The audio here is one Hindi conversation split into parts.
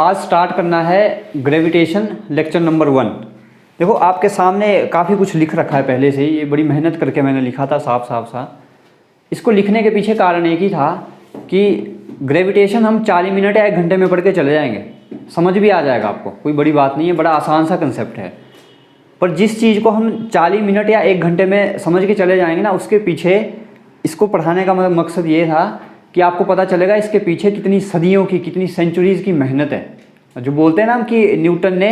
आज स्टार्ट करना है ग्रेविटेशन लेक्चर नंबर 1। देखो आपके सामने काफ़ी कुछ लिख रखा है पहले से ही, ये बड़ी मेहनत करके मैंने लिखा था साफ सा। इसको लिखने के पीछे कारण एक ही था कि ग्रेविटेशन हम 40 मिनट या 1 घंटे में पढ़ के चले जाएंगे, समझ भी आ जाएगा आपको, कोई बड़ी बात नहीं है, बड़ा आसान सा कंसेप्ट है। पर जिस चीज़ को हम 40 मिनट या 1 घंटे में समझ के चले जाएंगे ना, उसके पीछे इसको पढ़ाने का मकसद ये था कि आपको पता चलेगा इसके पीछे कितनी सदियों की, कितनी सेंचुरीज़ की मेहनत है। जो बोलते हैं ना कि न्यूटन ने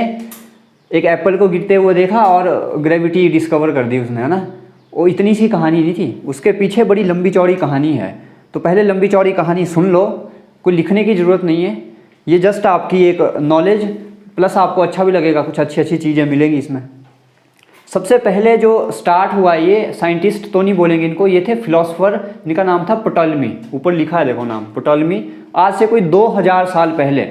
एक एप्पल को गिरते हुए देखा और ग्रेविटी डिस्कवर कर दी उसने, है ना, वो इतनी सी कहानी नहीं थी, उसके पीछे बड़ी लंबी चौड़ी कहानी है। तो पहले लंबी चौड़ी कहानी सुन लो, कोई लिखने की ज़रूरत नहीं है, ये जस्ट आपकी एक नॉलेज प्लस आपको अच्छा भी लगेगा, कुछ अच्छी अच्छी चीज़ें मिलेंगी इसमें। सबसे पहले जो स्टार्ट हुआ, ये साइंटिस्ट तो नहीं बोलेंगे इनको, ये थे फिलोसफर, इनका नाम था प्टोलेमी। ऊपर लिखा है देखो नाम, प्टोलेमी। आज से कोई 2000 साल पहले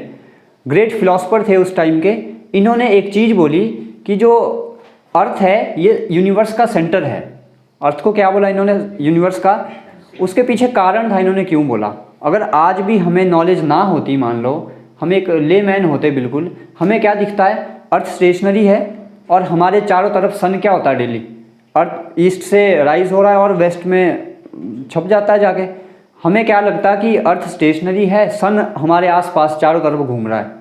ग्रेट फिलोसफर थे उस टाइम के। इन्होंने एक चीज़ बोली कि जो अर्थ है ये यूनिवर्स का सेंटर है। अर्थ को क्या बोला इन्होंने? यूनिवर्स का। उसके पीछे कारण था इन्होंने क्यों बोला। अगर आज भी हमें नॉलेज ना होती, मान लो हम एक लेमैन होते बिल्कुल, हमें क्या दिखता है? अर्थ स्टेशनरी है और हमारे चारों तरफ सन क्या होता है डेली? अर्थ ईस्ट से राइज हो रहा है और वेस्ट में छप जाता है जाके। हमें क्या लगता है कि अर्थ स्टेशनरी है, सन हमारे आसपास चारों तरफ घूम रहा है।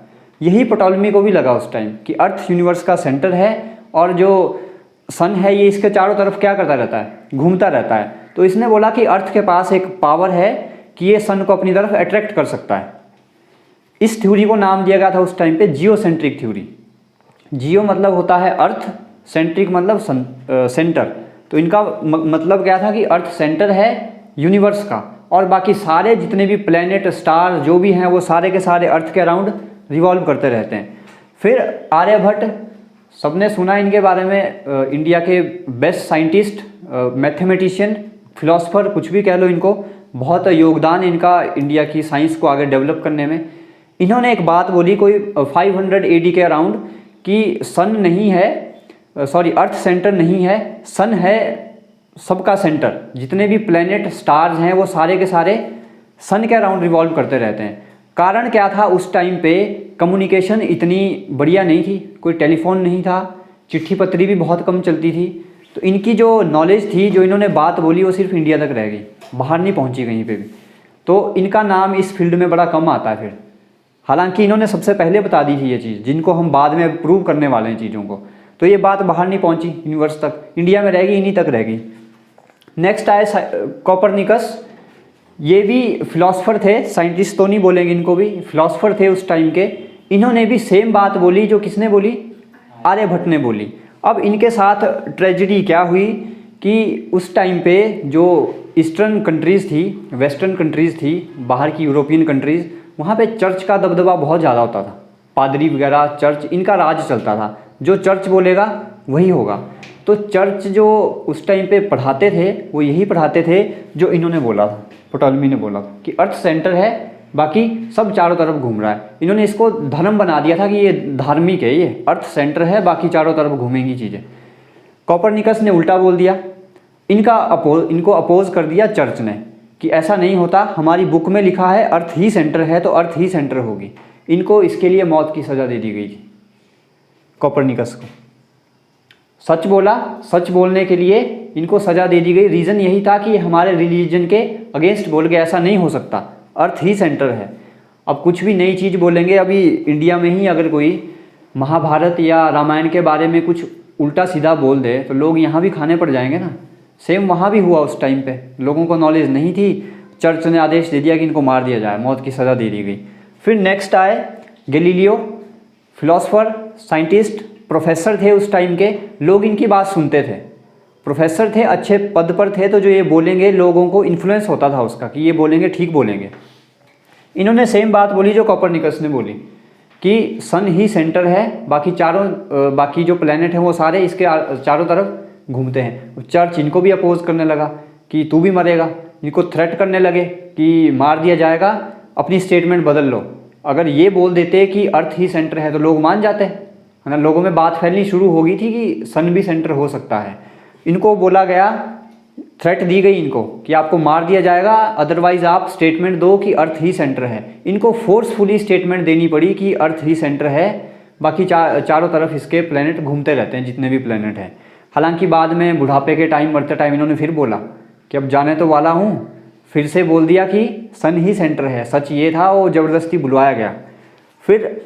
यही प्टोलेमी को भी लगा उस टाइम कि अर्थ यूनिवर्स का सेंटर है और जो सन है ये इसके चारों तरफ क्या करता रहता है? घूमता रहता है। तो इसने बोला कि अर्थ के पास एक पावर है कि ये सन को अपनी तरफ अट्रैक्ट कर सकता है। इस थ्योरी को नाम दिया गया था उस टाइम पे जियोसेंट्रिक थ्योरी। जियो मतलब होता है अर्थ, सेंट्रिक मतलब सेंटर। तो इनका मतलब क्या था कि अर्थ सेंटर है यूनिवर्स का और बाकी सारे जितने भी प्लैनेट, स्टार जो भी हैं वो सारे के सारे अर्थ के अराउंड रिवॉल्व करते रहते हैं। फिर आर्यभट्ट, सबने सुना इनके बारे में, इंडिया के बेस्ट साइंटिस्ट, मैथमेटिशियन, फिलोसफर, कुछ भी कह लो इनको, बहुत योगदान इनका इंडिया की साइंस को आगे डेवलप करने में। इन्होंने एक बात बोली कोई 500 AD के अराउंड कि सन नहीं है, अर्थ सेंटर नहीं है, सन है सबका सेंटर। जितने भी प्लैनेट, स्टार्स हैं वो सारे के सारे सन के अराउंड रिवॉल्व करते रहते हैं। कारण क्या था? उस टाइम पे कम्युनिकेशन इतनी बढ़िया नहीं थी, कोई टेलीफोन नहीं था, चिट्ठी पत्री भी बहुत कम चलती थी। तो इनकी जो नॉलेज थी, जो इन्होंने बात बोली, वो सिर्फ इंडिया तक रह गई, बाहर नहीं पहुंची कहीं पे भी। तो इनका नाम इस फील्ड में बड़ा कम आता है फिर। हालांकि इन्होंने सबसे पहले बता दी थी ये चीज़, जिनको हम बाद में प्रूव करने वाले हैं चीज़ों को। तो ये बात बाहर नहीं पहुंची यूनिवर्स तक, इंडिया में रह गई, इन्हीं तक रह गई। नेक्स्ट आए कोपरनिकस। ये भी फिलोसफर थे, साइंटिस्ट तो नहीं बोलेंगे इनको, भी फिलोसफर थे उस टाइम के। इन्होंने भी सेम बात बोली जो किसने बोली? आर्यभट्ट ने बोली। अब इनके साथ ट्रेजेडी क्या हुई कि उस टाइम पे जो ईस्टर्न कंट्रीज़ थी, वेस्टर्न कंट्रीज़ थी, बाहर की यूरोपियन कंट्रीज़, वहाँ पे चर्च का दबदबा बहुत ज़्यादा होता था। पादरी वगैरह, चर्च, इनका राज चलता था। जो चर्च बोलेगा वही होगा। तो चर्च जो उस टाइम पे पढ़ाते थे वो यही पढ़ाते थे जो इन्होंने बोला था, प्टोलेमी ने बोला था कि अर्थ सेंटर है, बाकी सब चारों तरफ घूम रहा है। इन्होंने इसको धर्म बना दिया था कि ये धार्मिक है, ये अर्थ सेंटर है, बाकी चारों तरफ घूमेंगी चीज़ें। कोपरनिकस ने उल्टा बोल दिया, इनको अपोज कर दिया चर्च ने कि ऐसा नहीं होता, हमारी बुक में लिखा है अर्थ ही सेंटर है तो अर्थ ही सेंटर होगी। इनको इसके लिए मौत की सज़ा दे दी गई थी कोपरनिकस को। सच बोला, सच बोलने के लिए इनको सज़ा दे दी गई। रीज़न यही था कि हमारे रिलीजन के अगेंस्ट बोल के ऐसा नहीं हो सकता, अर्थ ही सेंटर है। अब कुछ भी नई चीज़ बोलेंगे, अभी इंडिया में ही अगर कोई महाभारत या रामायण के बारे में कुछ उल्टा सीधा बोल दे तो लोग यहाँ भी खाने पड़ जाएंगे ना। सेम वहाँ भी हुआ उस टाइम पे, लोगों को नॉलेज नहीं थी, चर्च ने आदेश दे दिया कि इनको मार दिया जाए, मौत की सज़ा दे दी गई। फिर नेक्स्ट आए गैलीलियो, फिलोसफर, साइंटिस्ट, प्रोफेसर थे उस टाइम के। लोग इनकी बात सुनते थे, प्रोफेसर थे, अच्छे पद पर थे, तो जो ये बोलेंगे लोगों को इन्फ्लुएंस होता था उसका कि ये बोलेंगे ठीक बोलेंगे। इन्होंने सेम बात बोली जो कोपरनिकस ने बोली कि सन ही सेंटर है, बाकी जो प्लैनेट हैं वो सारे इसके चारों तरफ घूमते हैं। चर्च इनको भी अपोज करने लगा कि तू भी मरेगा, इनको थ्रेट करने लगे कि मार दिया जाएगा, अपनी स्टेटमेंट बदल लो। अगर ये बोल देते कि अर्थ ही सेंटर है तो लोग मान जाते, है ना। लोगों में बात फैलनी शुरू हो गई थी कि सन भी सेंटर हो सकता है। इनको बोला गया थ्रेट दी गई इनको कि आपको मार दिया जाएगा, अदरवाइज आप स्टेटमेंट दो कि अर्थ ही सेंटर है। इनको फोर्सफुली स्टेटमेंट देनी पड़ी कि अर्थ ही सेंटर है, बाकी चारों तरफ इसके प्लैनेट घूमते रहते हैं, जितने भी प्लैनेट हैं। हालांकि बाद में बुढ़ापे के टाइम, मरते टाइम इन्होंने फिर बोला कि अब जाने तो वाला हूँ, फिर से बोल दिया कि सन ही सेंटर है। सच ये था, वो ज़बरदस्ती बुलवाया गया। फिर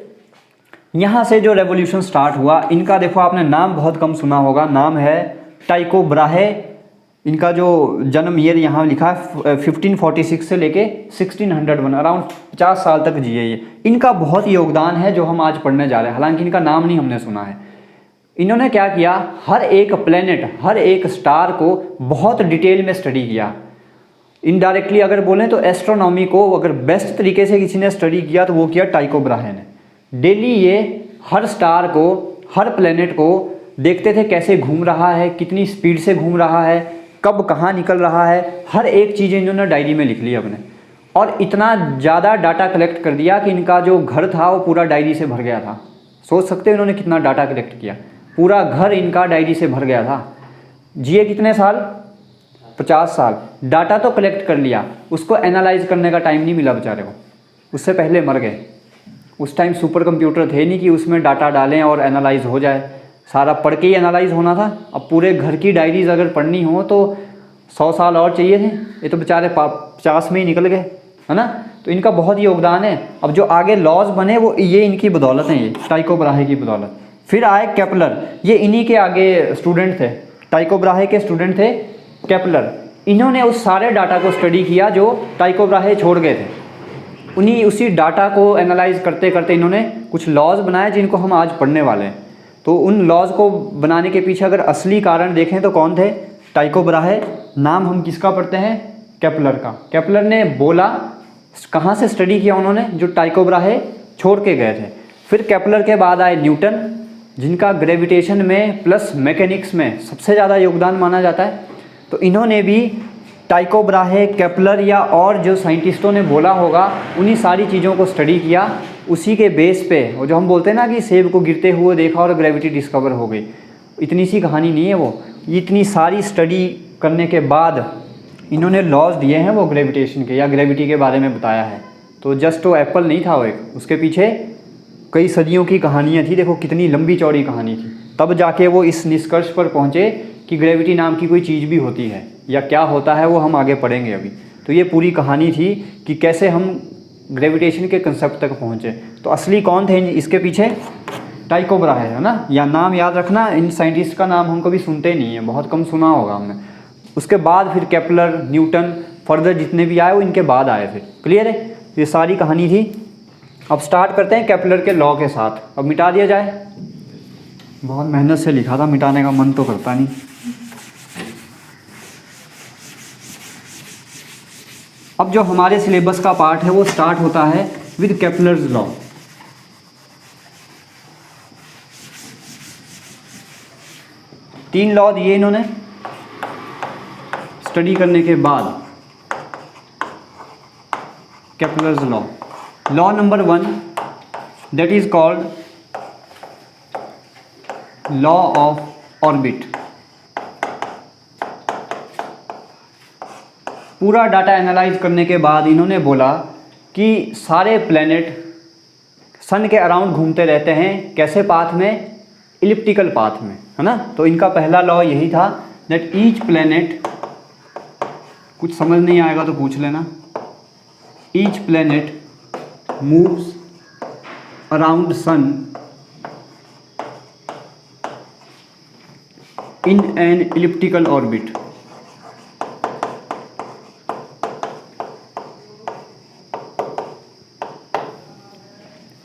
यहाँ से जो रेवोल्यूशन स्टार्ट हुआ, इनका देखो आपने नाम बहुत कम सुना होगा, नाम है टाइको ब्राहे। इनका जो जन्म ईयर यहाँ लिखा है 1546 से लेके 1601, अराउंड 50 साल तक जिए ये। इनका बहुत योगदान है जो हम आज पढ़ने जा रहे हैं, हालांकि इनका नाम नहीं हमने सुना है। इन्होंने क्या किया, हर एक प्लेनेट, हर एक स्टार को बहुत डिटेल में स्टडी किया। इनडायरेक्टली अगर बोलें तो एस्ट्रोनॉमी को अगर बेस्ट तरीके से किसी ने स्टडी किया तो वो किया टाइको ब्राहे ने। डेली ये हर स्टार को, हर प्लेनेट को देखते थे कैसे घूम रहा है, कितनी स्पीड से घूम रहा है, कब कहाँ निकल रहा है, हर एक चीज़ इन्होंने डायरी में लिख ली अपने। और इतना ज़्यादा डाटा कलेक्ट कर दिया कि इनका जो घर था वो पूरा डायरी से भर गया था। सोच सकते हैं इन्होंने कितना डाटा कलेक्ट किया, पूरा घर इनका डायरी से भर गया था। जिए कितने साल, 50 साल। डाटा तो कलेक्ट कर लिया, उसको एनालाइज करने का टाइम नहीं मिला बेचारे को, उससे पहले मर गए। उस टाइम सुपर कंप्यूटर थे नहीं कि उसमें डाटा डालें और एनालाइज हो जाए, सारा पढ़ के ही एनालाइज होना था। अब पूरे घर की डायरीज अगर पढ़नी हो तो 100 साल और चाहिए थे, ये तो बेचारे 50 में ही निकल गए, है ना। तो इनका बहुत योगदान है। अब जो आगे लॉज बने वो ये इनकी बदौलत हैं, ये टाइको ब्राहे की बदौलत। फिर आए केपलर, ये इन्हीं के आगे स्टूडेंट थे, टाइको ब्राहे के स्टूडेंट थे केपलर। इन्होंने उस सारे डाटा को स्टडी किया जो टाइको ब्राहे छोड़ गए थे। उसी डाटा को एनालाइज करते करते इन्होंने कुछ लॉज बनाए जिनको हम आज पढ़ने वाले हैं। तो उन लॉज को बनाने के पीछे अगर असली कारण देखें तो कौन थे, टाइको ब्राहे। नाम हम किसका पढ़ते हैं, केपलर का। केपलर ने बोला, कहाँ से स्टडी किया उन्होंने, जो टाइको ब्राहे छोड़ के गए थे। फिर केपलर के बाद आए न्यूटन, जिनका ग्रेविटेशन में प्लस मैकेनिक्स में सबसे ज़्यादा योगदान माना जाता है। तो इन्होंने भी टाइको ब्राहे, केपलर या और जो साइंटिस्टों ने बोला होगा, उन्हीं सारी चीज़ों को स्टडी किया। उसी के बेस पे वो जो हम बोलते हैं ना कि सेब को गिरते हुए देखा और ग्रेविटी डिस्कवर हो गई, इतनी सी कहानी नहीं है वो। इतनी सारी स्टडी करने के बाद इन्होंने लॉज दिए हैं वो ग्रेविटेशन के, या ग्रेविटी के बारे में बताया है। तो जस्ट वो एप्पल नहीं था वो एक, उसके पीछे कई सदियों की कहानियाँ थी। देखो कितनी लंबी चौड़ी कहानी थी, तब जाके वो इस निष्कर्ष पर पहुँचे कि ग्रेविटी नाम की कोई चीज़ भी होती है, या क्या होता है वो हम आगे पढ़ेंगे अभी। तो ये पूरी कहानी थी कि कैसे हम ग्रेविटेशन के कंसेप्ट तक पहुँचे। तो असली कौन थे इसके पीछे, टाइको ब्राहे, है ना। या नाम याद रखना, इन साइंटिस्ट का नाम हम कभी सुनते नहीं है, बहुत कम सुना होगा हमने। उसके बाद फिर केपलर, न्यूटन, फर्दर जितने भी आए वो इनके बाद आए फिर। क्लियर है, ये सारी कहानी थी। अब स्टार्ट करते हैं केपलर के लॉ के साथ। अब मिटा दिया जाए, बहुत मेहनत से लिखा था, मिटाने का मन तो करता नहीं। अब जो हमारे सिलेबस का पार्ट है वो स्टार्ट होता है विद केपलर्स लॉ। तीन लॉ दिए इन्होंने स्टडी करने के बाद। Kepler's law, law number 1 that is called law of orbit. पूरा डाटा एनालाइज करने के बाद इन्होंने बोला कि सारे प्लैनेट सन के अराउंड घूमते रहते हैं, कैसे पाथ में, इलिप्टिकल पाथ में, है ना। तो इनका पहला लॉ यही था दैट ईच प्लैनेट, कुछ समझ नहीं आएगा तो पूछ लेना, each planet moves around sun in an elliptical orbit।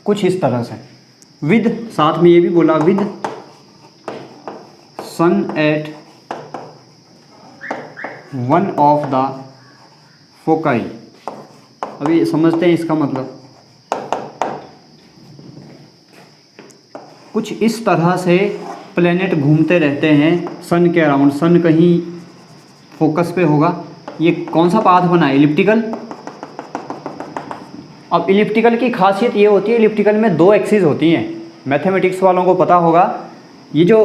कुछ इस तरह से, विद, साथ में ये भी बोला with sun at one of the foci. अभी समझते हैं इसका मतलब। कुछ इस तरह से प्लेनेट घूमते रहते हैं सन के अराउंड, सन कहीं फोकस पे होगा। ये कौन सा पाथ बना है, इलिप्टिकल। अब इलिप्टिकल की खासियत ये होती है, इलिप्टिकल में 2 एक्सिस होती हैं। मैथमेटिक्स वालों को पता होगा, ये जो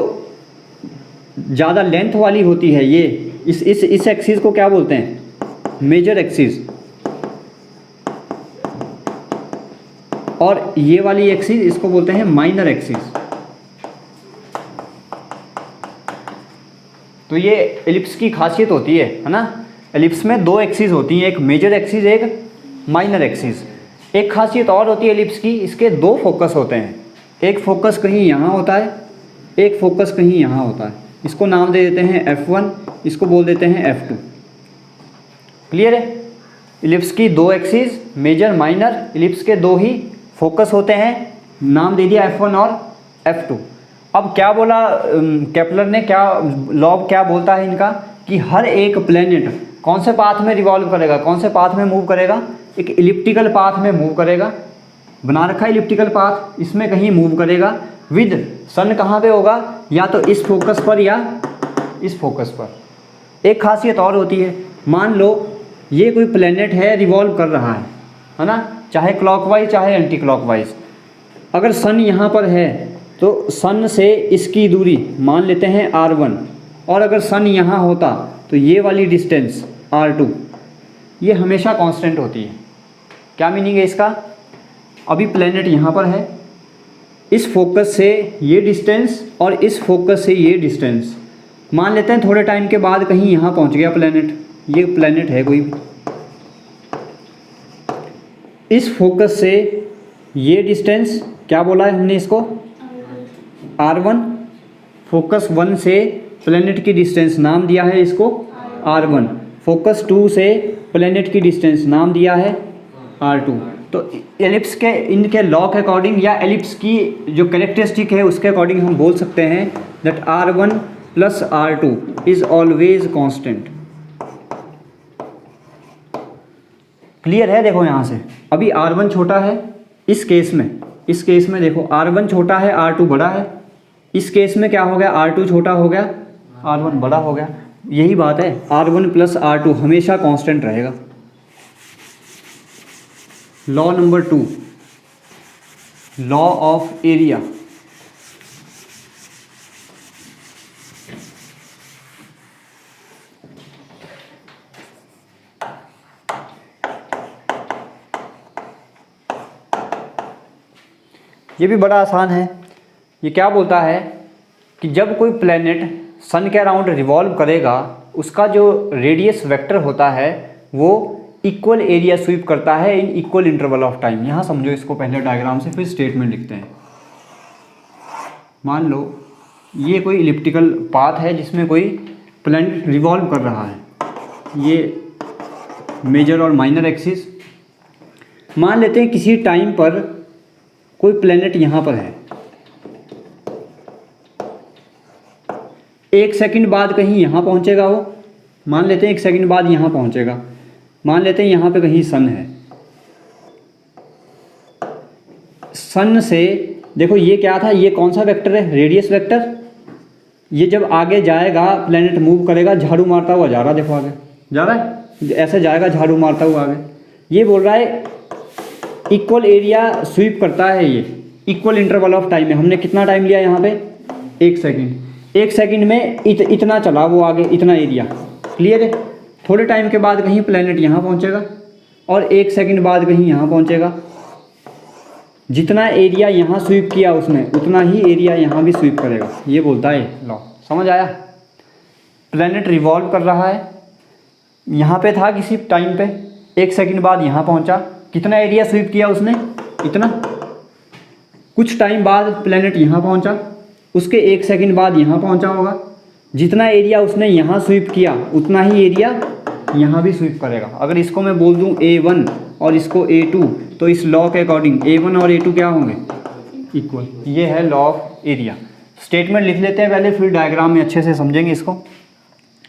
ज़्यादा लेंथ वाली होती है ये, इस एक्सिस को क्या बोलते हैं? Major axis. और ये वाली एक्सिस इसको बोलते हैं माइनर एक्सिस। तो ये एलिप्स की खासियत होती है ना। एलिप्स में दो एक्सिस होती हैं, एक मेजर एक्सिस एक माइनर एक्सिस। एक खासियत और होती है एलिप्स की, इसके दो फोकस होते हैं, एक फोकस कहीं यहाँ होता है, एक फोकस कहीं यहाँ होता है। इसको नाम दे देते हैं F1, इसको बोल देते हैं F2। क्लियर है? एलिप्स की दो एक्सिस मेजर माइनर, एलिप्स के दो ही फोकस होते हैं, नाम दे दिया F1 और F2। अब क्या बोला केपलर ने, क्या लॉ क्या बोलता है इनका, कि हर एक प्लेनेट कौन से पाथ में रिवॉल्व करेगा, कौन से पाथ में मूव करेगा? एक इलिप्टिकल पाथ में मूव करेगा। बना रखा है इलिप्टिकल पाथ, इसमें कहीं मूव करेगा विद सन कहाँ पे होगा? या तो इस फोकस पर या इस फोकस पर। एक खासियत और होती है, मान लो ये कोई प्लेनेट है रिवॉल्व कर रहा है ना, चाहे क्लॉकवाइज चाहे एंटी क्लॉकवाइज। अगर सन यहाँ पर है तो सन से इसकी दूरी मान लेते हैं R1, और अगर सन यहाँ होता तो ये वाली डिस्टेंस R2 ये हमेशा कांस्टेंट होती है। क्या मीनिंग है इसका? अभी प्लेनेट यहाँ पर है, इस फोकस से ये डिस्टेंस और इस फोकस से ये डिस्टेंस, मान लेते हैं थोड़े टाइम के बाद कहीं यहाँ पहुँच गया प्लेनेट, ये प्लेनेट है कोई भी, इस फोकस से ये डिस्टेंस क्या बोला है हमने इसको? R1। फोकस 1 से प्लेनेट की डिस्टेंस नाम दिया है इसको R1। फोकस 2 से प्लेनेट की डिस्टेंस नाम दिया है R2। तो एलिप्स के इनके लॉ के अकॉर्डिंग या एलिप्स की जो कैरेक्टरिस्टिक है उसके अकॉर्डिंग हम बोल सकते हैं that R1 plus R2 is always constant. Clear है? देखो यहाँ से अभी R1 छोटा है, इस केस में देखो R1 छोटा है, R2 बड़ा है। इस केस में क्या हो गया? R2 छोटा हो गया, R1 बड़ा हो गया। यही बात है, R1 प्लस R2 हमेशा कांस्टेंट रहेगा। Law number 2, law of area. ये भी बड़ा आसान है। ये क्या बोलता है कि जब कोई प्लेनेट सन के अराउंड रिवॉल्व करेगा, उसका जो रेडियस वेक्टर होता है वो इक्वल एरिया स्वीप करता है इन इक्वल इंटरवल ऑफ टाइम। यहाँ समझो इसको पहले डायग्राम से, फिर स्टेटमेंट लिखते हैं। मान लो ये कोई इलिप्टिकल पाथ है जिसमें कोई प्लेनेट रिवॉल्व कर रहा है, ये मेजर और माइनर एक्सिस। मान लेते हैं किसी टाइम पर कोई प्लेनेट यहाँ पर है, 1 सेकंड बाद कहीं यहाँ पहुँचेगा वो, मान लेते हैं 1 सेकंड बाद यहाँ पहुँचेगा। मान लेते हैं यहाँ पे कहीं सन है, सन से देखो ये क्या था, ये कौन सा वेक्टर है? Radius vector. ये जब आगे जाएगा प्लेनेट मूव करेगा, झाड़ू मारता हुआ जा रहा, देखो आगे जा रहा है, ऐसे जाएगा झाड़ू मारता हुआ आगे। ये बोल रहा है इक्वल एरिया स्वीप करता है, ये इक्वल इंटरवल ऑफ टाइम में। हमने कितना टाइम लिया यहाँ पे? 1 सेकंड। 1 सेकंड में इतना चला वो आगे, इतना एरिया। क्लियर है? थोड़े टाइम के बाद कहीं प्लेनेट यहाँ पहुँचेगा और 1 सेकंड बाद कहीं यहाँ पहुँचेगा। जितना एरिया यहाँ स्वीप किया उसने, उतना ही एरिया यहाँ भी स्वीप करेगा। ये बोलता है लॉ। समझ आया? प्लेनेट रिवॉल्व कर रहा है, यहाँ पे था किसी टाइम पे, 1 सेकंड बाद यहाँ पहुँचा, कितना एरिया स्वीप किया उसने? इतना। कुछ टाइम बाद प्लेनेट यहाँ पहुँचा, उसके 1 सेकंड बाद यहाँ पहुँचा होगा। जितना एरिया उसने यहाँ स्वीप किया उतना ही एरिया यहाँ भी स्वीप करेगा। अगर इसको मैं बोल दूँ A1 और इसको A2, तो इस लॉ के अकॉर्डिंग A1 और A2 क्या होंगे? इक्वल। ये है लॉ ऑफ एरिया। स्टेटमेंट लिख लेते हैं पहले, फिर डायग्राम में अच्छे से समझेंगे इसको।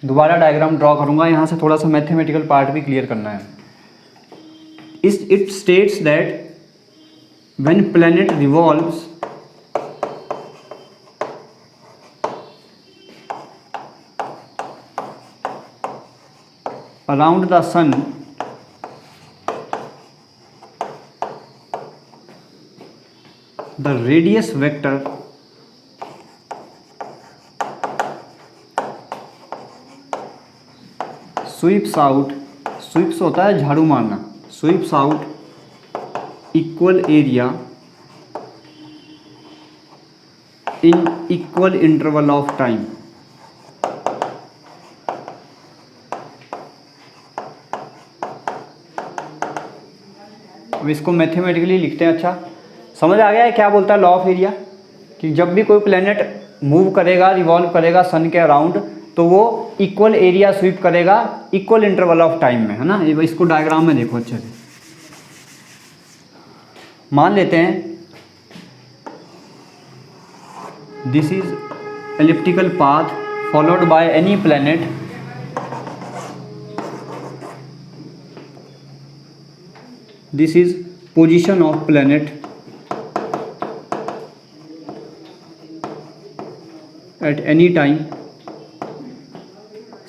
दोबारा डायग्राम ड्रॉ करूँगा, यहाँ से थोड़ा सा मैथमेटिकल पार्ट भी क्लियर करना है। It states that when planet revolves around the sun, the radius vector sweeps out, sweeps होता है झाड़ू मारना, sweeps out equal area in equal interval of time. अब इसको मैथमेटिकली लिखते हैं। अच्छा समझ आ गया है क्या बोलता है लॉ ऑफ एरिया, कि जब भी कोई प्लेनेट मूव करेगा, रिवॉल्व करेगा सन के अराउंड, तो वो इक्वल एरिया स्वीप करेगा इक्वल इंटरवल ऑफ टाइम में, है ना। इसको डायग्राम में देखो अच्छे से। मान लेते हैं this is elliptical path followed by any planet this is position of planet at any time.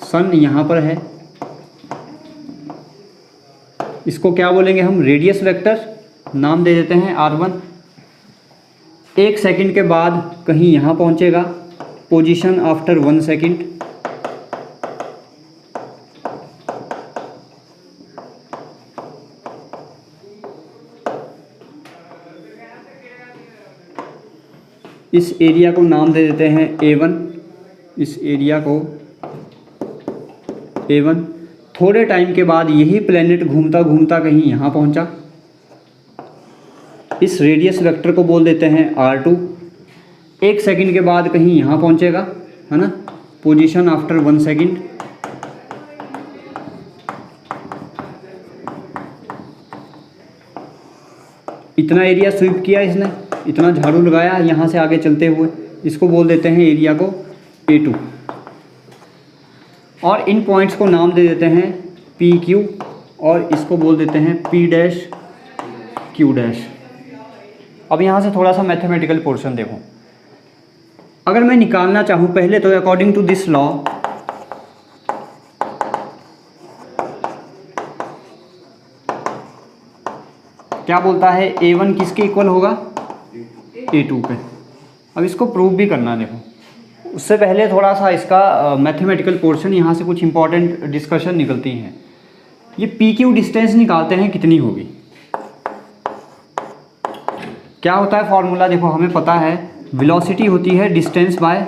Sun यहाँ पर है, इसको क्या बोलेंगे हम, रेडियस वेक्टर, नाम दे देते हैं r1। 1 सेकंड के बाद कहीं यहाँ पहुँचेगा, पोजीशन आफ्टर 1 सेकंड। इस एरिया को नाम दे देते हैं A1, इस एरिया को A1। थोड़े टाइम के बाद यही प्लेनेट घूमता घूमता कहीं यहाँ पहुँचा, इस रेडियस वेक्टर को बोल देते हैं R2। 1 सेकंड के बाद कहीं यहाँ पहुँचेगा, है ना, पोजीशन आफ्टर 1 सेकंड। इतना एरिया स्वीप किया इसने, इतना झाड़ू लगाया यहाँ से आगे चलते हुए, इसको बोल देते हैं एरिया को A2। और इन पॉइंट्स को नाम दे देते हैं PQ और इसको बोल देते हैं P डैश Q डैश। अब यहाँ से थोड़ा सा मैथमेटिकल पोर्शन देखो। अगर मैं निकालना चाहूँ पहले तो अकॉर्डिंग टू दिस लॉ क्या बोलता है, A1 किसके इक्वल होगा, A2 पे। अब इसको प्रूव भी करना देखो। उससे पहले थोड़ा सा इसका मैथमेटिकल पोर्शन, यहाँ से कुछ इंपॉर्टेंट डिस्कशन निकलती हैं। ये PQ डिस्टेंस निकालते हैं कितनी होगी, क्या होता है फॉर्मूला देखो, हमें पता है वेलोसिटी होती है distance by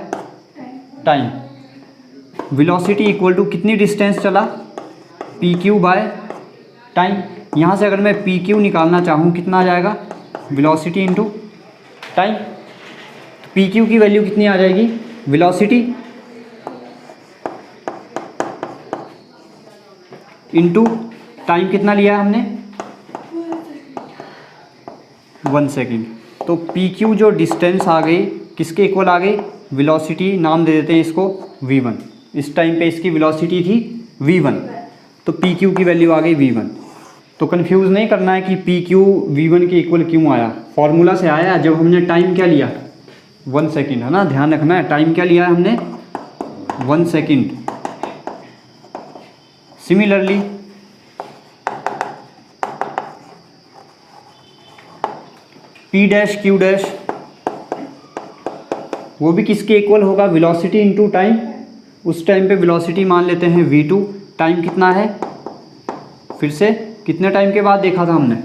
time. Velocity equal to कितनी डिस्टेंस चला, PQ बाय टाइम। यहाँ से अगर मैं PQ निकालना चाहूँ कितना आ जाएगा, वेलोसिटी इनटू टाइम। PQ की वैल्यू कितनी आ जाएगी, वेलोसिटी इनटू टाइम कितना लिया है हमने, 1 सेकेंड। तो PQ जो डिस्टेंस आ गई किसके इक्वल आ गई, वेलोसिटी, नाम दे देते हैं इसको V1। इस टाइम पे इसकी वेलोसिटी थी V1, तो PQ की वैल्यू आ गई V1। तो कंफ्यूज नहीं करना है कि PQ V1 के इक्वल क्यों आया, फॉर्मूला से आया जब हमने टाइम क्या लिया, 1 सेकेंड, है ना। ध्यान रखना है टाइम क्या लिया है हमने, 1 second. Similarly P dash Q dash वो भी किसके इक्वल होगा, वेलोसिटी इनटू टाइम। उस टाइम पे वेलोसिटी मान लेते हैं V2, टाइम कितना है, फिर से कितने टाइम के बाद देखा था हमने,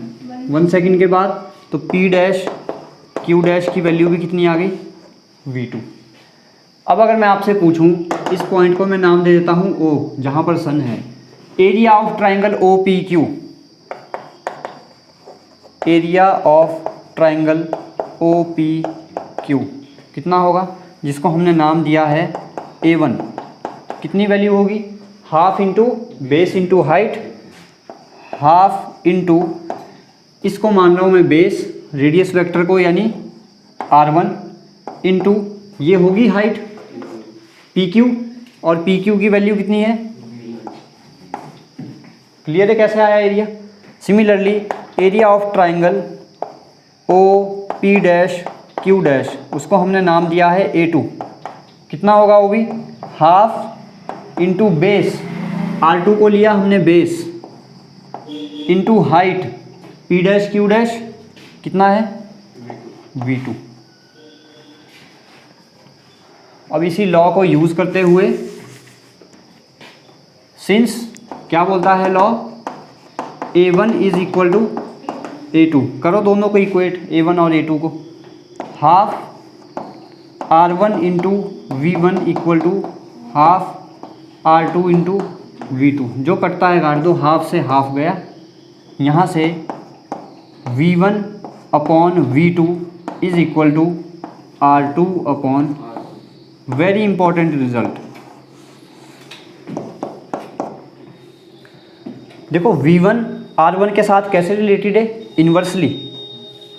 1 सेकेंड के बाद। तो P डैश Q डैश की वैल्यू भी कितनी आ गई, V2। अब अगर मैं आपसे पूछूं, इस पॉइंट को मैं नाम दे देता हूं O, जहां पर सन है। Area of triangle OPQ, area of triangle OPQ कितना होगा, जिसको हमने नाम दिया है A1। कितनी वैल्यू होगी, half into base into height, half into, इसको मान रहा हूँ मैं बेस, रेडियस वेक्टर को यानी R1 इंटू ये होगी हाइट PQ, और PQ की वैल्यू कितनी है, क्लियर है कैसे आया area. Similarly area of triangle OP dash Q dash, उसको हमने नाम दिया है A2। कितना होगा वो भी, हाफ इंटू बेस, R2 को लिया हमने base, into height P dash Q dash कितना है, V2। अब इसी लॉ को यूज़ करते हुए, सिंस क्या बोलता है law, A1 is equal to A2। करो दोनों को इक्वेट, A1 और A2 को। Half R1 into V1 equal to half R2 into V2। जो कटता है काट दो, हाफ से हाफ गया, यहाँ से V1 upon V2 is equal to R2 upon, very important result. देखो V1 R1 के साथ कैसे रिलेटेड है, इन्वर्सली।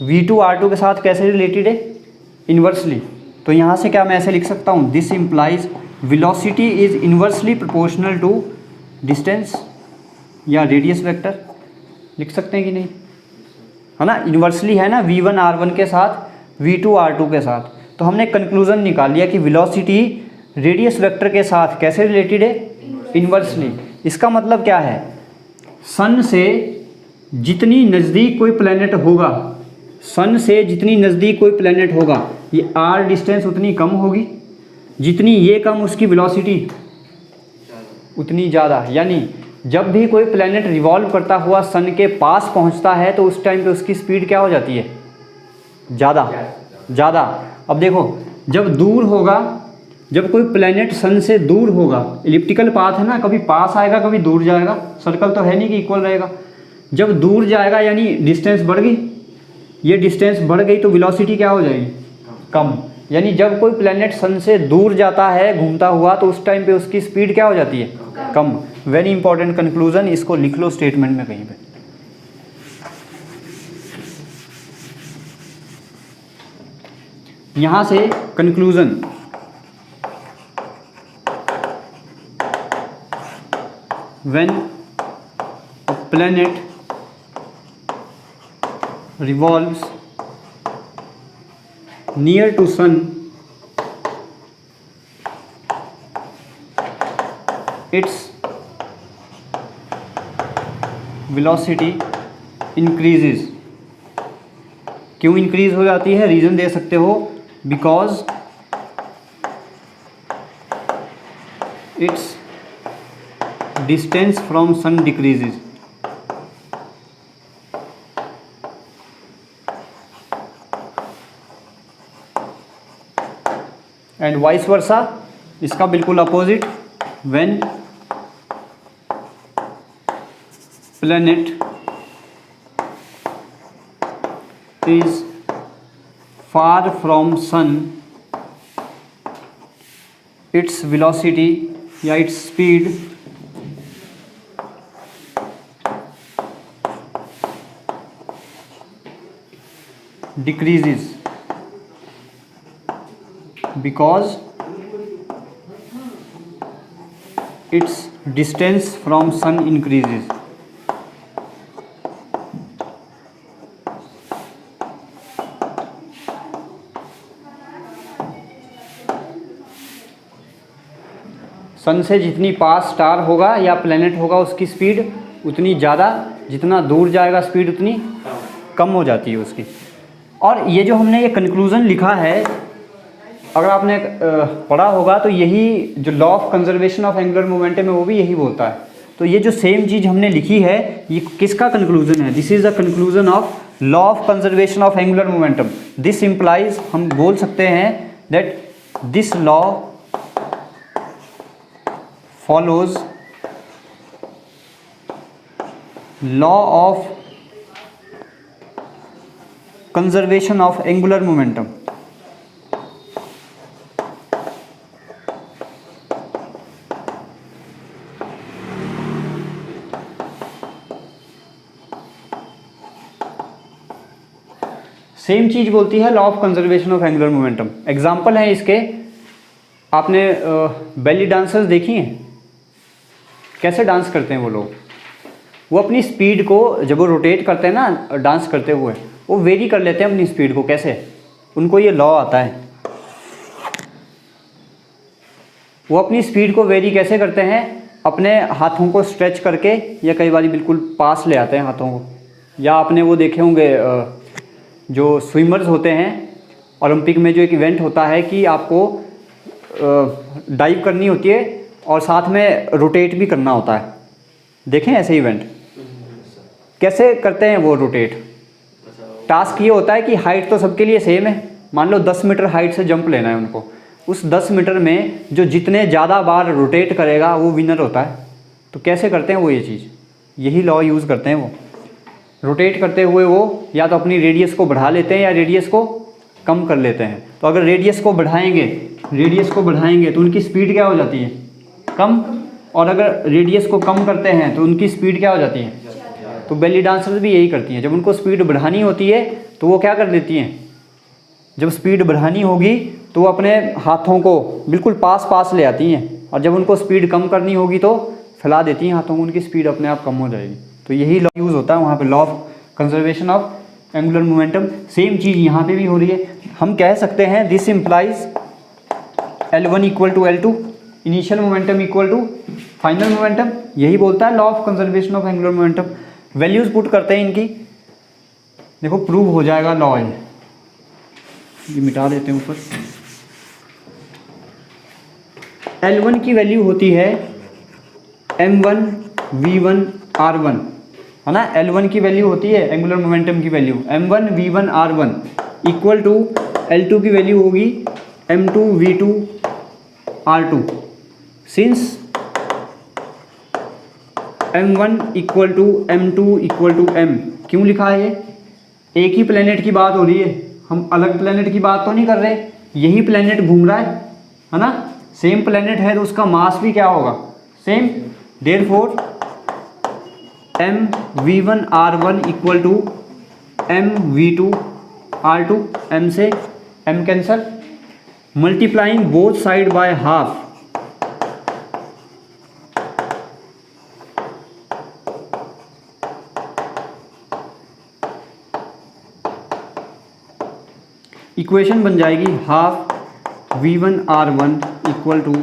V2 R2 के साथ कैसे रिलेटेड है, इन्वर्सली। तो यहाँ से क्या मैं ऐसे लिख सकता हूँ, this implies velocity is inversely proportional to distance या रेडियस वेक्टर। लिख सकते हैं कि नहीं, है ना, इन्वर्सली है ना V1 R1 के साथ, V2 R2 के साथ। तो हमने कंक्लूजन निकाल लिया कि वेलोसिटी रेडियस वेक्टर के साथ कैसे रिलेटेड है, इन्वर्सली। इसका मतलब क्या है, सन से जितनी नज़दीक कोई प्लैनेट होगा, सन से जितनी नज़दीक कोई प्लैनेट होगा, ये R डिस्टेंस उतनी कम होगी, जितनी ये कम उसकी वेलोसिटी उतनी ज़्यादा। यानी जब भी कोई प्लैनेट रिवॉल्व करता हुआ सन के पास पहुंचता है तो उस टाइम पे उसकी स्पीड क्या हो जाती है, ज़्यादा। अब देखो, जब दूर होगा, जब कोई प्लैनेट सन से दूर होगा, इलिप्टिकल पाथ है ना, कभी पास आएगा कभी दूर जाएगा, सर्कल तो है नहीं कि इक्वल रहेगा। जब दूर जाएगा यानी डिस्टेंस बढ़ गई, ये डिस्टेंस बढ़ गई तो वेलोसिटी क्या हो जाएगी, कम। यानी जब कोई प्लैनेट सन से दूर जाता है घूमता हुआ तो उस टाइम पे उसकी स्पीड क्या हो जाती है, कम। वेरी इंपॉर्टेंट कंक्लूजन, इसको लिख लो स्टेटमेंट में कहीं पे। यहां से conclusion, when a planet revolves near to sun, its velocity increases। क्यों इंक्रीज हो जाती है, रीज़न दे सकते हो, because its distance from sun decreases। And vice versa, इसका बिल्कुल opposite, when planet is far from sun, its velocity या its speed decreases, because its distance from sun increases। Sun से जितनी पास स्टार होगा या प्लैनेट होगा उसकी स्पीड उतनी ज़्यादा, जितना दूर जाएगा स्पीड उतनी कम हो जाती है उसकी। और ये जो हमने ये कंक्लूज़न लिखा है, अगर आपने पढ़ा होगा तो यही जो law of conservation of angular momentum है वो भी यही बोलता है। तो ये जो सेम चीज़ हमने लिखी है ये किसका कंक्लूजन है, this is the conclusion of law of conservation of angular momentum. This implies, हम बोल सकते हैं that this law follows law of conservation of angular momentum. Same चीज़ बोलती है law of conservation of angular momentum. Example है इसके, आपने बेली डांसर्स देखी हैं, कैसे डांस करते हैं वो लोग, वो अपनी स्पीड को जब वो रोटेट करते हैं ना डांस करते हुए, वो वेरी कर लेते हैं अपनी स्पीड को। कैसे, उनको ये लॉ आता है, वो अपनी स्पीड को वेरी कैसे करते हैं, अपने हाथों को स्ट्रेच करके या कई बार बिल्कुल पास ले आते हैं हाथों को। या आपने वो देखे होंगे जो स्विमर्स होते हैं ओलंपिक में, जो एक इवेंट होता है कि आपको डाइव करनी होती है और साथ में रोटेट भी करना होता है, देखें ऐसे इवेंट कैसे करते हैं वो रोटेट। टास्क ये होता है कि हाइट तो सबके लिए सेम है, मान लो 10 मीटर हाइट से जंप लेना है उनको, उस 10 मीटर में जो जितने ज़्यादा बार रोटेट करेगा वो विनर होता है। तो कैसे करते हैं वो ये चीज़, यही लॉ यूज़ करते हैं वो। रोटेट करते हुए वो या तो अपनी रेडियस को बढ़ा लेते हैं या रेडियस को कम कर लेते हैं। तो अगर रेडियस को बढ़ाएंगे तो उनकी स्पीड क्या हो जाती है, कम, और अगर रेडियस को कम करते हैं तो उनकी स्पीड क्या हो जाती है। तो बेली डांसर्स भी यही करती हैं, जब उनको स्पीड बढ़ानी होती है तो वो क्या कर देती हैं, जब स्पीड बढ़ानी होगी तो वो अपने हाथों को बिल्कुल पास ले आती हैं, और जब उनको स्पीड कम करनी होगी तो फैला देती हैं हाथों को, उनकी स्पीड अपने आप कम हो जाएगी। तो यही लॉ यूज़ होता है वहाँ पे, law of conservation of angular momentum. Same चीज़ यहाँ पे भी हो रही है। हम कह सकते हैं this implies L1 equal to L2, initial momentum equal to final momentum, यही बोलता है law of conservation of angular momentum. Values put करते हैं इनकी, देखो प्रूव हो जाएगा लॉ है। ये मिटा देते हैं ऊपर। L1 की वैल्यू होती है m1 v1 r1, है ना। L1 की वैल्यू होती है एंगुलर मोमेंटम की value m1 v1 r1 equal to L2 की वैल्यू होगी m2 v2 r2। Since m1 equal to m2 equal to m, क्यों लिखा है ये, एक ही प्लेनेट की बात हो रही है, हम अलग प्लेनेट की बात तो नहीं कर रहे, यही प्लेनेट घूम रहा है ना। सेम प्लेनेट है तो उसका मास भी क्या होगा, same. Therefore m v1 r1 equal to m v2 r2, m से m cancel, multiplying both side by half, equation बन जाएगी half v1 r1 equal to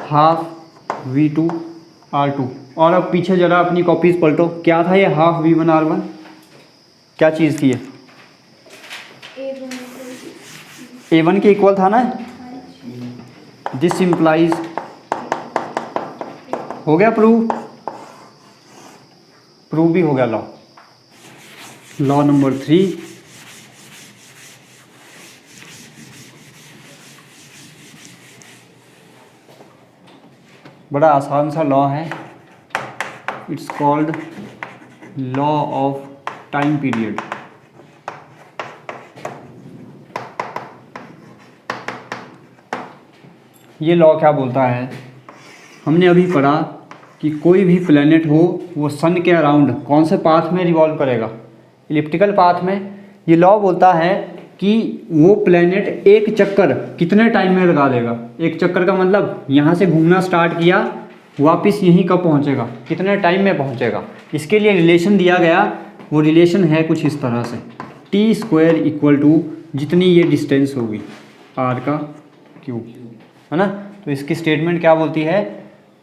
half v2 r2। और अब पीछे जरा अपनी कॉपीज पलटो, क्या था ये हाफ v1 r1, क्या चीज़ थी ये, a1 के इक्वल था ना। दिस इम्प्लाइज, हो गया प्रूव भी हो गया लॉ नंबर 3। बड़ा आसान सा लॉ है, it's called law of time period. ये लॉ क्या बोलता है, हमने अभी पढ़ा कि कोई भी प्लेनेट हो वो सन के अराउंड कौन से पाथ में रिवॉल्व करेगा, इलिप्टिकल पाथ में। ये लॉ बोलता है कि वो प्लेनेट एक चक्कर कितने टाइम में लगा देगा। एक चक्कर का मतलब यहाँ से घूमना स्टार्ट किया, वापस यहीं कब पहुँचेगा, कितने टाइम में पहुँचेगा। इसके लिए रिलेशन दिया गया, वो रिलेशन है कुछ इस तरह से, t² इक्वल टू जितनी ये डिस्टेंस होगी r का क्यूब, है ना। तो इसकी स्टेटमेंट क्या बोलती है,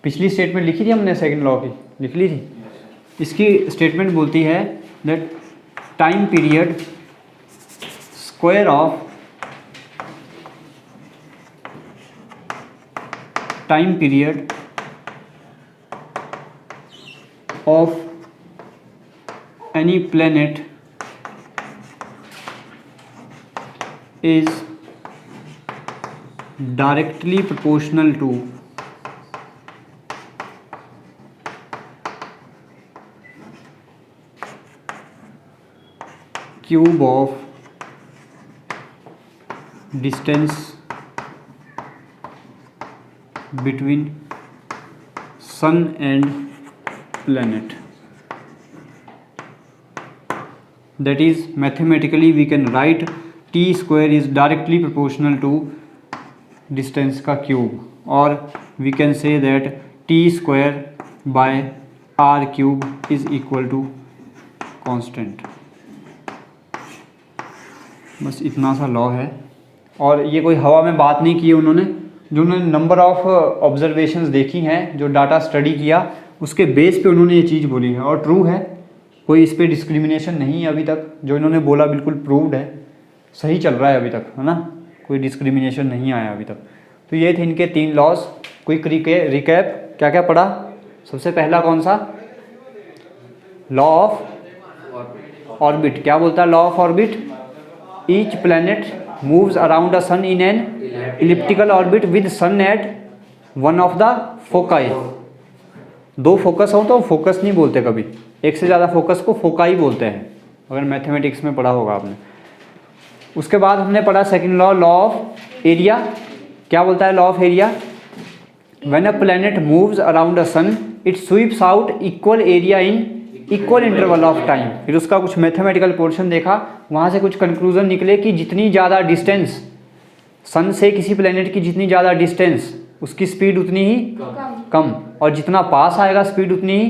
पिछली स्टेटमेंट लिखी थी हमने सेकंड लॉ की, लिख ली थी। इसकी स्टेटमेंट बोलती है that time period square of time period of any planet is directly proportional to cube of distance between sun and planet. That is, mathematically we can write t² is directly proportional to distance का cube, और we can say that t² by r cube is equal to constant। बस इतना सा लॉ है, और ये कोई हवा में बात नहीं की है उन्होंने, जो उन्होंने नंबर ऑफ ऑब्जर्वेशंस देखी हैं, जो डाटा स्टडी किया, उसके बेस पे उन्होंने ये चीज़ बोली है, और ट्रू है, कोई इस पर डिस्क्रिमिनेशन नहीं है अभी तक। जो इन्होंने बोला बिल्कुल प्रूव्ड है, सही चल रहा है अभी तक, है ना, कोई डिस्क्रिमिनेशन नहीं आया अभी तक। तो ये थे इनके 3 लॉस। क्विक रिकैप, क्या क्या पढ़ा। सबसे पहला कौन सा, लॉ ऑफ ऑर्बिट। क्या बोलता है law of orbit? Each planet moves around a sun in an elliptical orbit with sun at one of the foci. दो फोकस हो तो फोकस नहीं बोलते कभी, एक से ज़्यादा फोकस को फोकाई बोलते हैं, अगर मैथमेटिक्स में पढ़ा होगा आपने। उसके बाद हमने पढ़ा second law, law of area. क्या बोलता है law of area? When a planet moves around a sun it sweeps out equal area in equal interval of time. फिर उसका कुछ मैथमेटिकल पोर्शन देखा, वहाँ से कुछ कंक्लूजन निकले कि जितनी ज़्यादा डिस्टेंस सन से किसी प्लैनेट की जितनी ज़्यादा डिस्टेंस, उसकी स्पीड उतनी ही कम, और जितना पास आएगा स्पीड उतनी ही,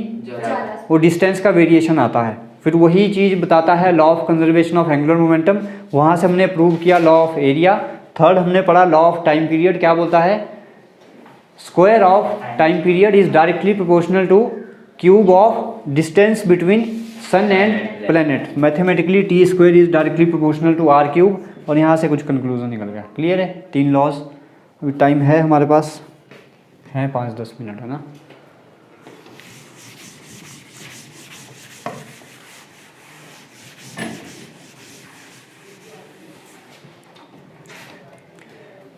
वो डिस्टेंस का वेरिएशन आता है। फिर वही चीज़ बताता है law of conservation of angular momentum, वहाँ से हमने प्रूव किया लॉ ऑफ एरिया। थर्ड हमने पढ़ा लॉ ऑफ टाइम पीरियड। क्या बोलता है? Square of time period is directly proportional to cube of distance between sun and planet. Mathematically T square is directly proportional to R cube, और यहाँ से कुछ कंक्लूजन निकल गया। क्लियर है? 3 लॉज। अभी टाइम है हमारे पास, है 5-10 मिनट, है ना।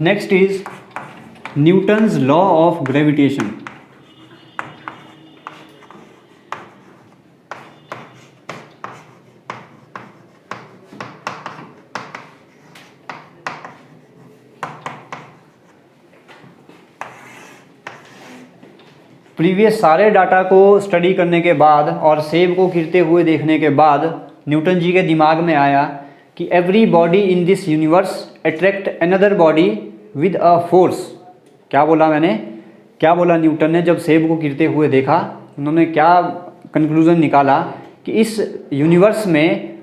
Next is Newton's law of gravitation. Previous सारे डाटा को स्टडी करने के बाद और सेब को गिरते हुए देखने के बाद न्यूटन जी के दिमाग में आया कि every body in this universe attract another body with a force. क्या बोला मैंने? क्या बोला न्यूटन ने जब सेब को गिरते हुए देखा? उन्होंने क्या कंक्लूजन निकाला कि इस यूनिवर्स में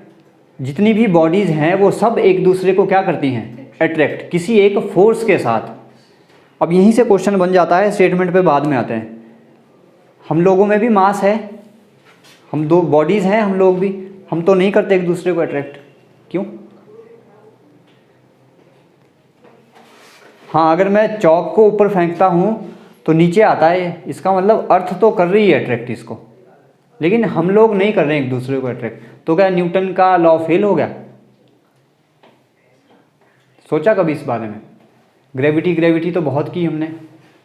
जितनी भी बॉडीज़ हैं वो सब एक दूसरे को क्या करती हैं? अट्रैक्ट, किसी एक फोर्स के साथ। अब यहीं से क्वेश्चन बन जाता है, स्टेटमेंट पे बाद में आते हैं। हम लोगों में भी मास है, हम 2 बॉडीज़ हैं, हम लोग भी, हम तो नहीं करते एक दूसरे को अट्रैक्ट। क्यों? हाँ, अगर मैं चौक को ऊपर फेंकता हूँ तो नीचे आता है, इसका मतलब अर्थ तो कर रही है अट्रैक्ट इसको, लेकिन हम लोग नहीं कर रहे हैं एक दूसरे को अट्रैक्ट। तो क्या न्यूटन का लॉ फेल हो गया? सोचा कभी इस बारे में? ग्रेविटी तो बहुत की हमने,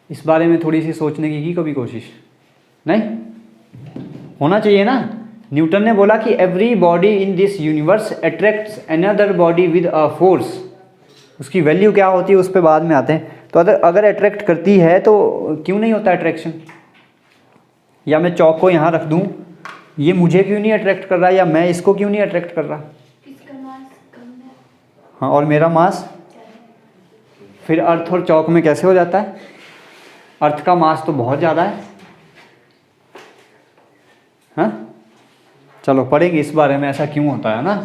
इस बारे में थोड़ी सी सोचने की कभी कोशिश नहीं? होना चाहिए ना। न्यूटन ने बोला कि every body in this universe attracts another body with a force. उसकी वैल्यू क्या होती है उस पर बाद में आते हैं। तो अगर अट्रैक्ट करती है तो क्यों नहीं होता अट्रैक्शन? या मैं चौक को यहाँ रख दूँ, ये मुझे क्यों नहीं अट्रैक्ट कर रहा, या मैं इसको क्यों नहीं अट्रैक्ट कर रहा? इसका मास कम है। हाँ, और मेरा मास, फिर अर्थ और चौक में कैसे हो जाता है? अर्थ का मास तो बहुत ज़्यादा है। हाँ, चलो पढ़ेंगे इस बारे में, ऐसा क्यों होता है ना।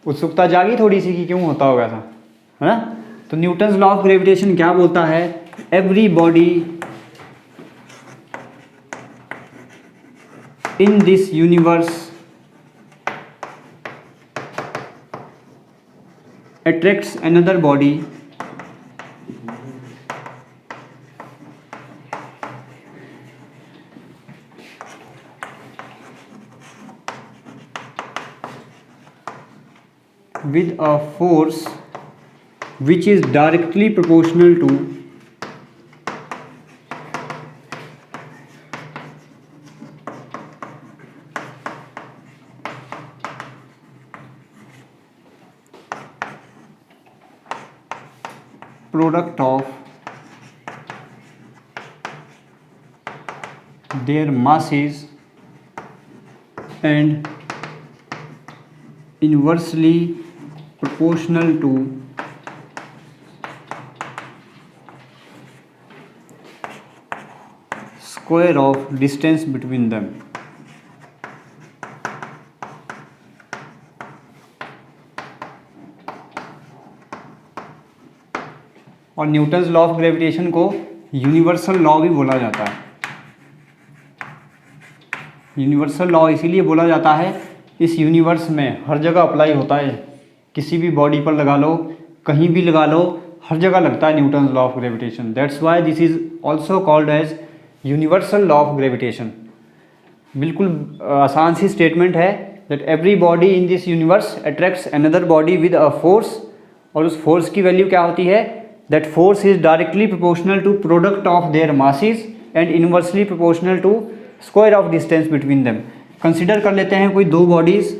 उत्सुकता जागी थोड़ी सी कि क्यों होता होगा ऐसा, है ना। तो न्यूटन्स लॉ ऑफ ग्रेविटेशन क्या बोलता है? Every body in this universe attracts another body with a force which is directly proportional to product of their masses and inversely proportional to square of distance between them। और न्यूटन्स लॉ ऑफ ग्रेविटेशन को यूनिवर्सल लॉ भी बोला जाता है। यूनिवर्सल लॉ इसीलिए बोला जाता है, इस यूनिवर्स में हर जगह अप्लाई होता है। किसी भी बॉडी पर लगा लो, कहीं भी लगा लो, हर जगह लगता है Newton's law of gravitation. That's why this is also called as universal law of gravitation. बिल्कुल आसान सी स्टेटमेंट है that every body in this universe attracts another body with a force, और उस फोर्स की वैल्यू क्या होती है, that force is directly proportional to product of their masses and inversely proportional to square of distance between them. Consider कर लेते हैं कोई दो bodies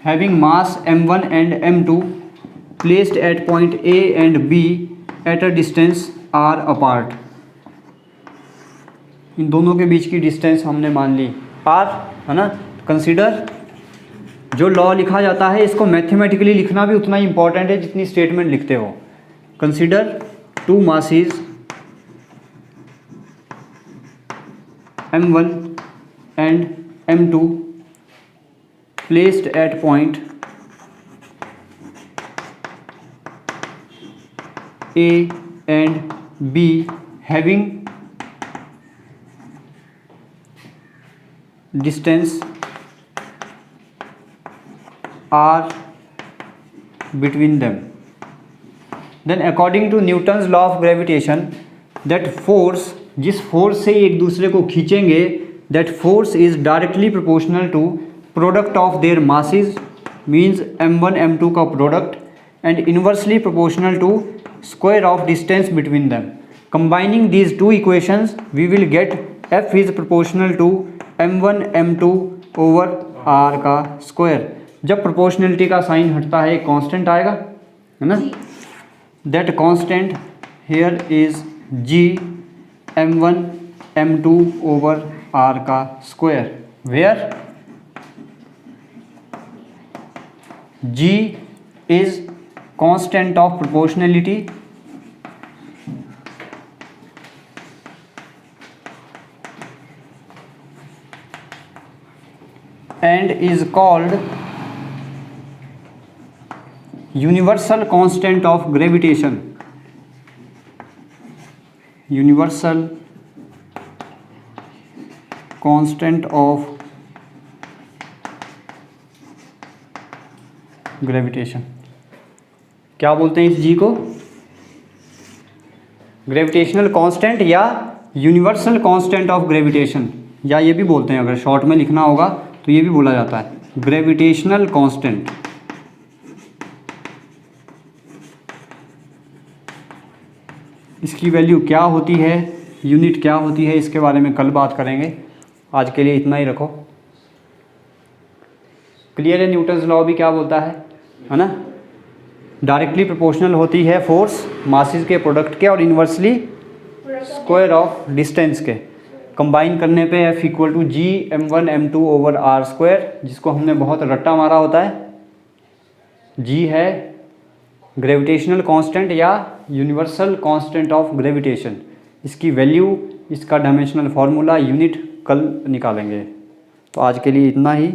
having mass m1 and m2 placed at point A and B at a distance r apart. इन दोनों के बीच की डिस्टेंस हमने मान ली r, है ना। कंसिडर, जो लॉ लिखा जाता है इसको मैथमेटिकली लिखना भी उतना ही इंपॉर्टेंट है जितनी स्टेटमेंट लिखते हो। Consider two masses m1 and m2 placed at point A and B having distance r between them. Then according to Newton's law of gravitation, that force, जिस फोर्स से एक दूसरे को खींचेंगे, that force is directly proportional to product of their masses, means m1 m2 का product, and inversely proportional to square of distance between them. Combining these two equations we will get f is proportional to m1 m2 over r का square. जब proportionality का साइन हटता है एक कांस्टेंट आएगा, है ना। That constant here is g m1 m2 over r का square, where g is constant of proportionality and is called universal constant of gravitation. Universal constant of gravitation. क्या बोलते हैं इस जी को, ग्रेविटेशनल कांस्टेंट या यूनिवर्सल कांस्टेंट ऑफ ग्रेविटेशन, या ये भी बोलते हैं, अगर शॉर्ट में लिखना होगा तो ये भी बोला जाता है ग्रेविटेशनल कांस्टेंट। इसकी वैल्यू क्या होती है, यूनिट क्या होती है, इसके बारे में कल बात करेंगे। आज के लिए इतना ही रखो। क्लियर है, न्यूटन्स लॉ भी क्या बोलता है ना, डायरेक्टली प्रोपोर्शनल होती है फोर्स मासेस के प्रोडक्ट के और इन्वर्सली स्क्वायर ऑफ डिस्टेंस के। कंबाइन करने पे F equal to G m1 m2 over r square, जिसको हमने बहुत रट्टा मारा होता है। g है ग्रेविटेशनल कांस्टेंट या यूनिवर्सल कांस्टेंट ऑफ ग्रेविटेशन। इसकी वैल्यू, इसका डायमेंशनल फार्मूला, यूनिट कल निकालेंगे। तो आज के लिए इतना ही।